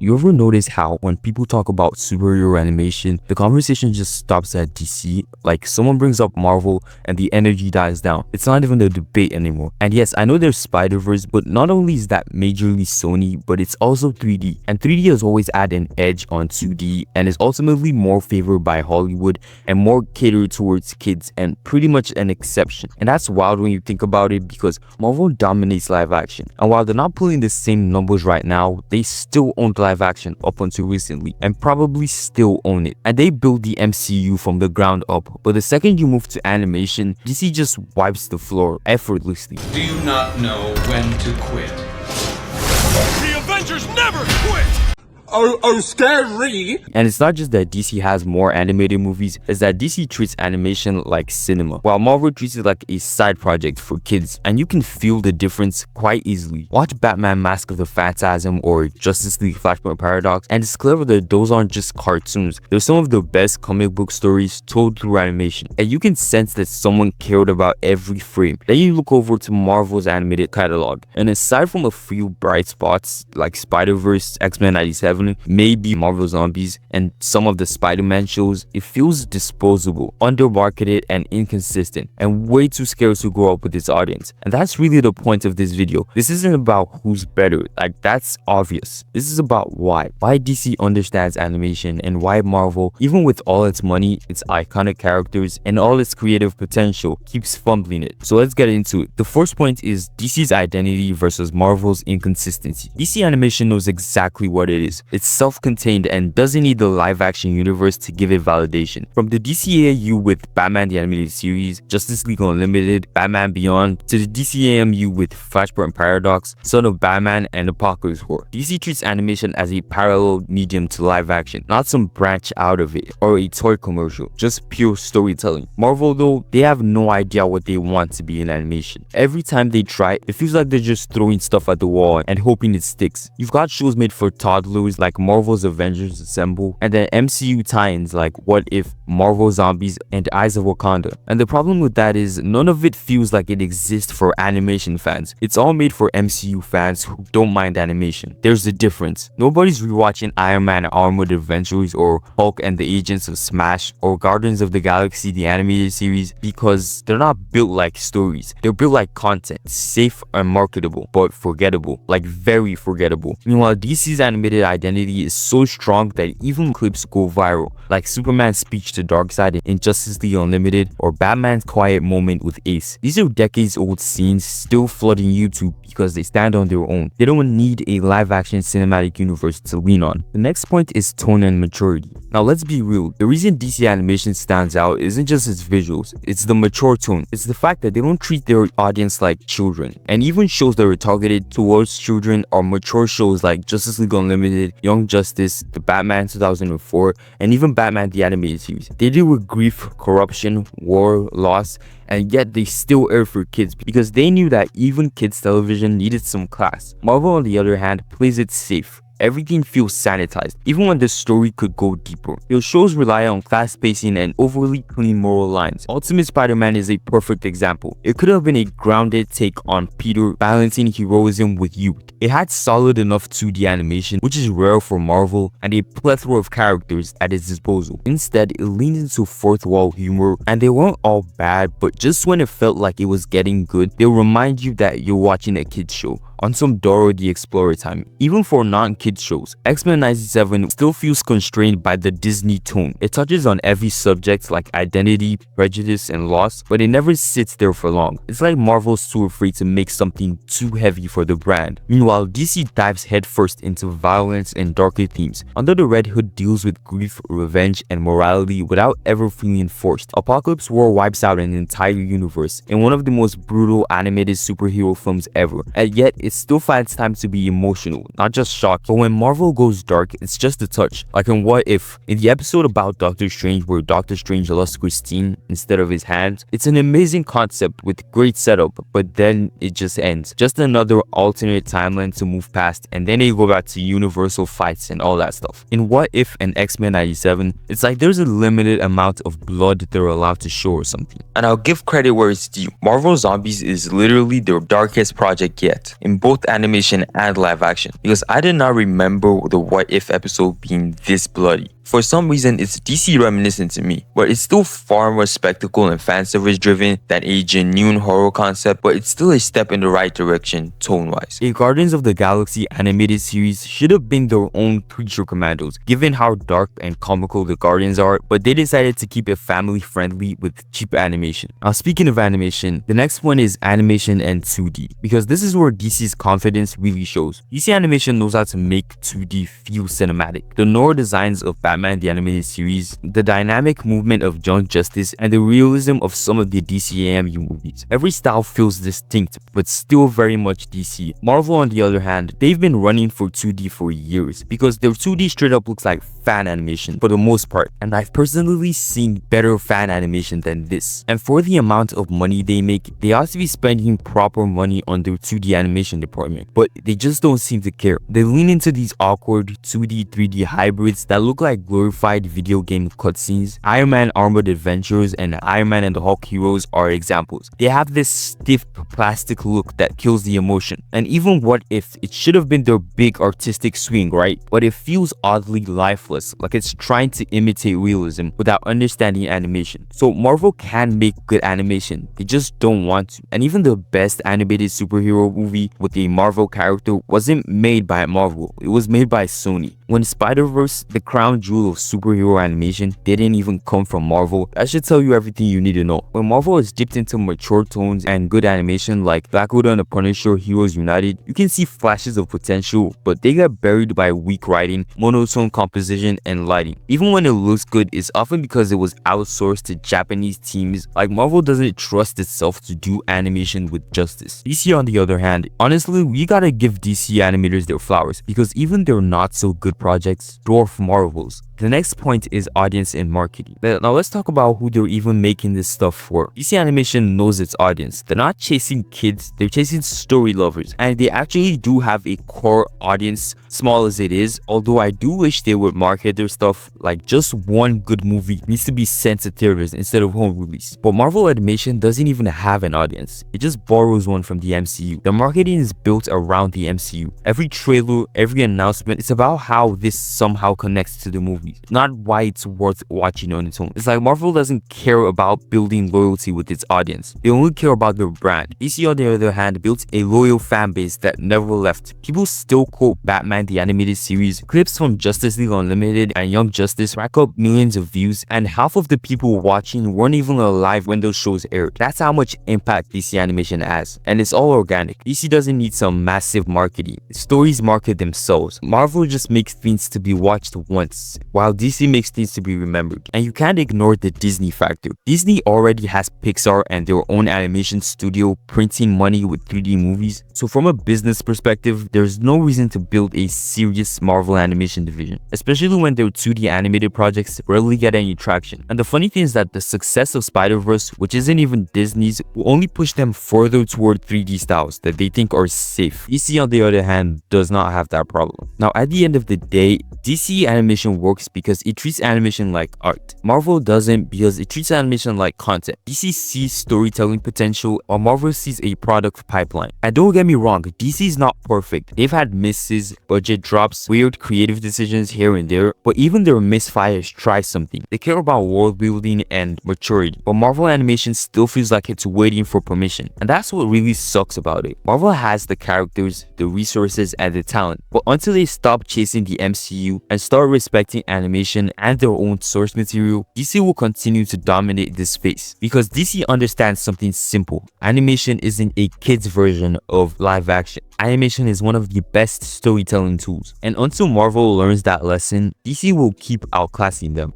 You ever notice how when people talk about superhero animation, the conversation just stops at DC? Like someone brings up Marvel and the energy dies down. It's not even a debate anymore. And yes, I know there's Spider-Verse, but not only is that majorly Sony, but it's also 3D. And 3D has always had an edge on 2D and is ultimately more favored by Hollywood and more catered towards kids and pretty much an exception. And that's wild when you think about it because Marvel dominates live action. And while they're not pulling the same numbers right now, they still owned live action up until recently and probably still own it. And they built the MCU from the ground up, but the second you move to animation, DC just wipes the floor effortlessly. Do you not know when to quit? The Avengers never quit! Oh, scary! And it's not just that DC has more animated movies, it's that DC treats animation like cinema, while Marvel treats it like a side project for kids, and you can feel the difference quite easily. Watch Batman Mask of the Phantasm or Justice League Flashpoint Paradox, and it's clear that those aren't just cartoons. They're some of the best comic book stories told through animation, and you can sense that someone cared about every frame. Then you look over to Marvel's animated catalog, and aside from a few bright spots like Spider-Verse, X-Men 97, maybe Marvel Zombies, and some of the Spider-Man shows, it feels disposable, undermarketed, and inconsistent, and way too scared to grow up with its audience. And that's really the point of this video. This isn't about who's better, like that's obvious. This is about why DC understands animation and why Marvel, even with all its money, its iconic characters, and all its creative potential, keeps fumbling it. So let's get into it. The first point is DC's identity versus Marvel's inconsistency. DC animation knows exactly what it is. It's self-contained and doesn't need the live-action universe to give it validation. From the DCAU with Batman the Animated Series, Justice League Unlimited, Batman Beyond, to the DCAMU with Flashpoint Paradox, Son of Batman, and Apocalypse War, DC treats animation as a parallel medium to live action, not some branch out of it or a toy commercial, just pure storytelling. Marvel though, they have no idea what they want to be in animation. Every time they try, it feels like they're just throwing stuff at the wall and hoping it sticks. You've got shows made for toddlers like Marvel's Avengers Assemble, and then MCU tie-ins like What If, Marvel Zombies, and Eyes of Wakanda. And the problem with that is none of it feels like it exists for animation fans. It's all made for MCU fans who don't mind animation. There's a difference. Nobody's rewatching Iron Man Armored Adventures or Hulk and the Agents of Smash or Guardians of the Galaxy the Animated Series because they're not built like stories. They're built like content, safe and marketable, but forgettable, like very forgettable. Meanwhile, DC's animated identity is so strong that even clips go viral, like Superman's speech to Darkseid in Justice League Unlimited or Batman's quiet moment with Ace. These are decades-old scenes still flooding YouTube because they stand on their own. They don't need a live-action cinematic universe to lean on. The next point is tone and maturity. Now let's be real, the reason DC animation stands out isn't just its visuals, it's the mature tone. It's the fact that they don't treat their audience like children. And even shows that are targeted towards children are mature shows like Justice League Unlimited, Young Justice, the Batman 2004, and even Batman the Animated Series. They deal with grief, corruption, war, loss, and yet they still air for kids because they knew that even kids television needed some class. Marvel, on the other hand, plays it safe. Everything feels sanitized, even when the story could go deeper. Your shows rely on fast pacing and overly clean moral lines. Ultimate Spider-Man is a perfect example. It could have been a grounded take on Peter balancing heroism with youth. It had solid enough 2D animation, which is rare for Marvel, and a plethora of characters at its disposal. Instead, it leaned into fourth wall humor, and they weren't all bad, but just when it felt like it was getting good, they'll remind you that you're watching a kids show. On some Dora the Explorer time. Even for non-kids shows, X-Men 97 still feels constrained by the Disney tone. It touches on every subject like identity, prejudice, and loss, but it never sits there for long. It's like Marvel's too afraid to make something too heavy for the brand. Meanwhile, DC dives headfirst into violence and darker themes. Under the Red Hood deals with grief, revenge, and morality without ever feeling forced. Apocalypse War wipes out an entire universe in one of the most brutal animated superhero films ever, and yet it still finds time to be emotional, not just shocked. But when Marvel goes dark, it's just a touch. Like in What If, in the episode about Doctor Strange where Doctor Strange lost Christine instead of his hands, it's an amazing concept with great setup, but then it just ends. Just another alternate timeline to move past, and then they go back to universal fights and all that stuff. In What If and X-Men 97, it's like there's a limited amount of blood they're allowed to show or something. And I'll give credit where it's due. Marvel Zombies is literally their darkest project yet. In in both animation and live action, because I did not remember the What If episode being this bloody. For some reason, it's DC reminiscent to me, but it's still far more spectacle and fan service driven than a genuine horror concept, but it's still a step in the right direction tone-wise. A Guardians of the Galaxy animated series should have been their own creature commandos, given how dark and comical the Guardians are, but they decided to keep it family friendly with cheap animation. Now speaking of animation, the next one is animation and 2D, because this is where DC's confidence really shows. DC animation knows how to make 2D feel cinematic. The noir designs of Batman the Animated Series, the dynamic movement of Young Justice, and the realism of some of the DC movies. Every style feels distinct, but still very much DC. Marvel, on the other hand, they've been running for 2D for years, because their 2D straight up looks like fan animation for the most part, and I've personally seen better fan animation than this. And for the amount of money they make, they ought to be spending proper money on their 2D animation department, but they just don't seem to care. They lean into these awkward 2D 3D hybrids that look like glorified video game cutscenes. Iron Man Armored Adventures and Iron Man and the Hulk Heroes are examples. They have this stiff plastic look that kills the emotion. And even What If, it should have been their big artistic swing, right? But it feels oddly lifeless, like it's trying to imitate realism without understanding animation. So Marvel can make good animation, they just don't want to. And even the best animated superhero movie with a Marvel character wasn't made by Marvel, it was made by Sony. When Spider-Verse, the crown jewel of superhero animation, didn't even come from Marvel, that should tell you everything you need to know. When Marvel is dipped into mature tones and good animation like Black Widow and the Punisher Heroes United, you can see flashes of potential, but they get buried by weak writing, monotone composition, and lighting. Even when it looks good, it's often because it was outsourced to Japanese teams. Like, Marvel doesn't trust itself to do animation with justice. DC, on the other hand, honestly, we gotta give DC animators their flowers, because even their not so good projects dwarf Marvel's. The next point is audience and marketing. Now let's talk about who they're even making this stuff for. DC Animation knows its audience. They're not chasing kids, they're chasing story lovers. And they actually do have a core audience, small as it is, although I do wish they would market their stuff like just one good movie needs to be sent to theaters instead of home release. But Marvel Animation doesn't even have an audience. It just borrows one from the MCU. The marketing is built around the MCU. Every trailer, every announcement, it's about how this somehow connects to the movie, not why it's worth watching on its own. It's like Marvel doesn't care about building loyalty with its audience. They only care about their brand. DC, on the other hand, built a loyal fan base that never left. People still quote Batman the Animated Series. Clips from Justice League Unlimited and Young Justice rack up millions of views, and half of the people watching weren't even alive when those shows aired. That's how much impact DC Animation has, and it's all organic. DC doesn't need some massive marketing. Stories market themselves. Marvel just makes things to be watched once, while DC makes things to be remembered. And you can't ignore the Disney factor. Disney already has Pixar and their own animation studio printing money with 3D movies, so from a business perspective, there's no reason to build a serious Marvel animation division, especially when their 2D animated projects rarely get any traction. And the funny thing is that the success of Spider-Verse, which isn't even Disney's, will only push them further toward 3D styles that they think are safe. DC, on the other hand, does not have that problem. Now, at the end of the day, DC animation works because it treats animation like art. Marvel doesn't, because it treats animation like content. DC sees storytelling potential, while Marvel sees a product pipeline. And don't get me wrong, DC is not perfect. They've had misses, budget drops, weird creative decisions here and there, but even their misfires try something. They care about world building and maturity, but Marvel animation still feels like it's waiting for permission. And that's what really sucks about it. Marvel has the characters, the resources, and the talent, but until they stop chasing the MCU and start respecting animation and their own source material, DC will continue to dominate this space, because DC understands something simple. Animation isn't a kid's version of live action. Animation is one of the best storytelling tools, and until Marvel learns that lesson, DC will keep outclassing them.